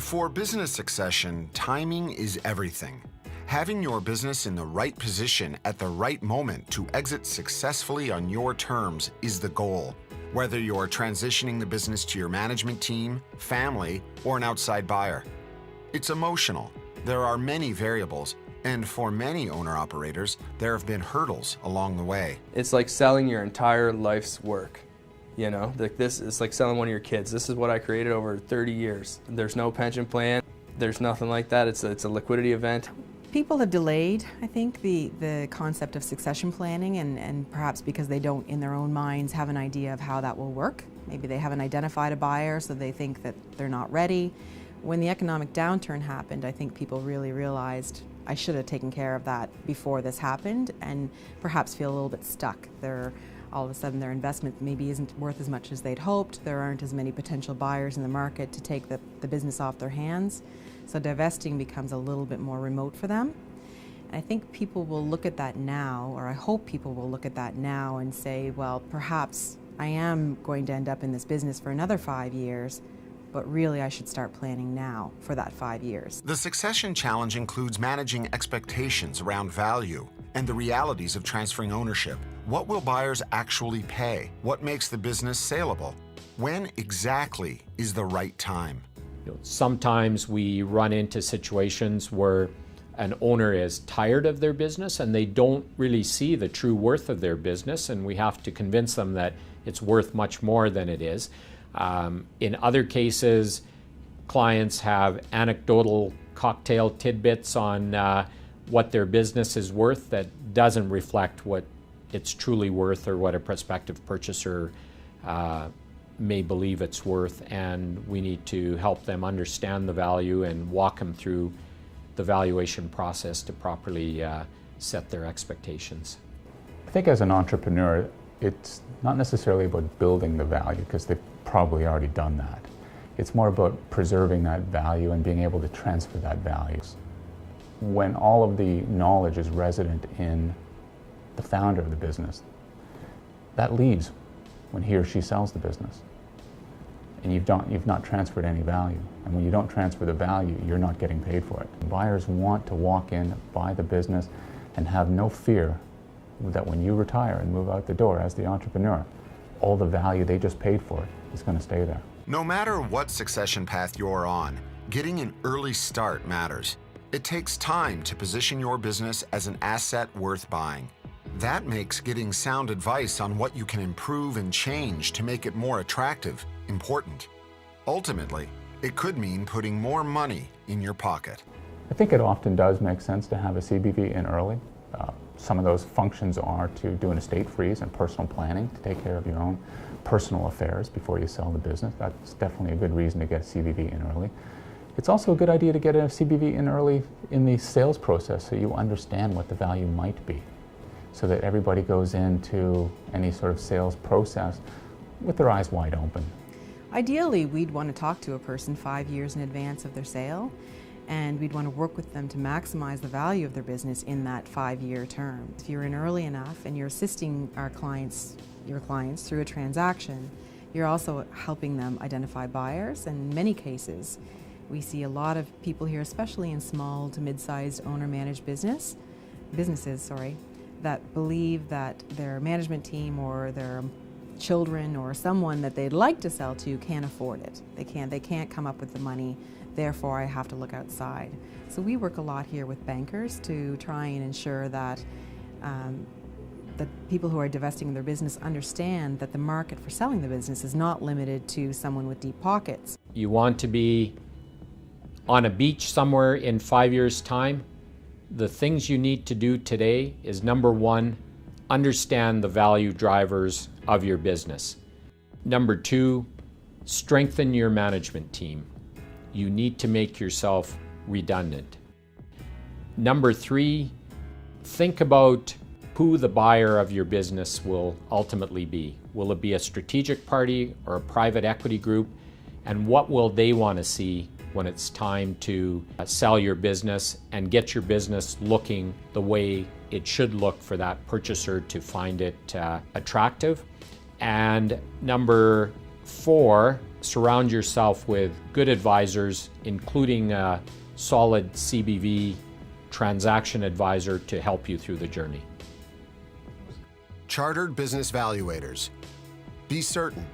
For business succession, timing is everything. Having your business in the right position at the right moment to exit successfully on your terms is the goal, whether you're transitioning the business to your management team, family, or an outside buyer. It's emotional. There are many variables, and for many owner-operators, there have been hurdles along the way. It's like selling your entire life's work. You know, like this is like selling one of your kids. This is what I created over 30 years. There's no pension plan. There's nothing like that. It's a liquidity event. People have delayed, I think, the concept of succession planning, and perhaps because they don't, in their own minds, have an idea of how that will work. Maybe they haven't identified a buyer, so they think that they're not ready. When the economic downturn happened, I think people really realized, I should have taken care of that before this happened, and perhaps feel a little bit stuck. All of a sudden their investment maybe isn't worth as much as they'd hoped. There aren't as many potential buyers in the market to take the business off their hands. So divesting becomes a little bit more remote for them. And I think people will look at that now, or I hope people will look at that now and say, well, perhaps I am going to end up in this business for another 5 years, but really I should start planning now for that 5 years. The succession challenge includes managing expectations around value and the realities of transferring ownership. What will buyers actually pay? What makes the business saleable? When exactly is the right time? Sometimes we run into situations where an owner is tired of their business and they don't really see the true worth of their business, and we have to convince them that it's worth much more than it is. In other cases, clients have anecdotal cocktail tidbits on what their business is worth that doesn't reflect what it's truly worth or what a prospective purchaser may believe it's worth, and we need to help them understand the value and walk them through the valuation process to properly set their expectations. I think as an entrepreneur, it's not necessarily about building the value, because they've probably already done that. It's more about preserving that value and being able to transfer that value. When all of the knowledge is resident in the founder of the business, that leaves when he or she sells the business. And you've not transferred any value. And when you don't transfer the value, you're not getting paid for it. Buyers want to walk in, buy the business, and have no fear that when you retire and move out the door as the entrepreneur, all the value they just paid for is going to stay there. No matter what succession path you're on, getting an early start matters. It takes time to position your business as an asset worth buying. That makes getting sound advice on what you can improve and change to make it more attractive important. Ultimately, it could mean putting more money in your pocket. I think it often does make sense to have a CBV in early. Some of those functions are to do an estate freeze and personal planning to take care of your own personal affairs before you sell the business. That's definitely a good reason to get a CBV in early. It's also a good idea to get a CBV in early in the sales process so you understand what the value might be, so that everybody goes into any sort of sales process with their eyes wide open. Ideally, we'd want to talk to a person 5 years in advance of their sale, and we'd want to work with them to maximize the value of their business in that 5-year term. If you're in early enough and you're assisting your clients through a transaction, you're also helping them identify buyers. And in many cases, we see a lot of people here, especially in small to mid-sized owner-managed businesses, that believe that their management team or their children or someone that they'd like to sell to can't afford it. They can't come up with the money, therefore I have to look outside. So we work a lot here with bankers to try and ensure that the people who are divesting their business understand that the market for selling the business is not limited to someone with deep pockets. You want to be on a beach somewhere in 5 years' time. The things you need to do today is, number one, understand the value drivers of your business. Number two, strengthen your management team. You need to make yourself redundant. Number three, think about who the buyer of your business will ultimately be. Will it be a strategic party or a private equity group? And what will they want to see when it's time to sell your business and get your business looking the way it should look for that purchaser to find it attractive? And number four, surround yourself with good advisors, including a solid CBV transaction advisor to help you through the journey. Chartered Business Valuators. Be certain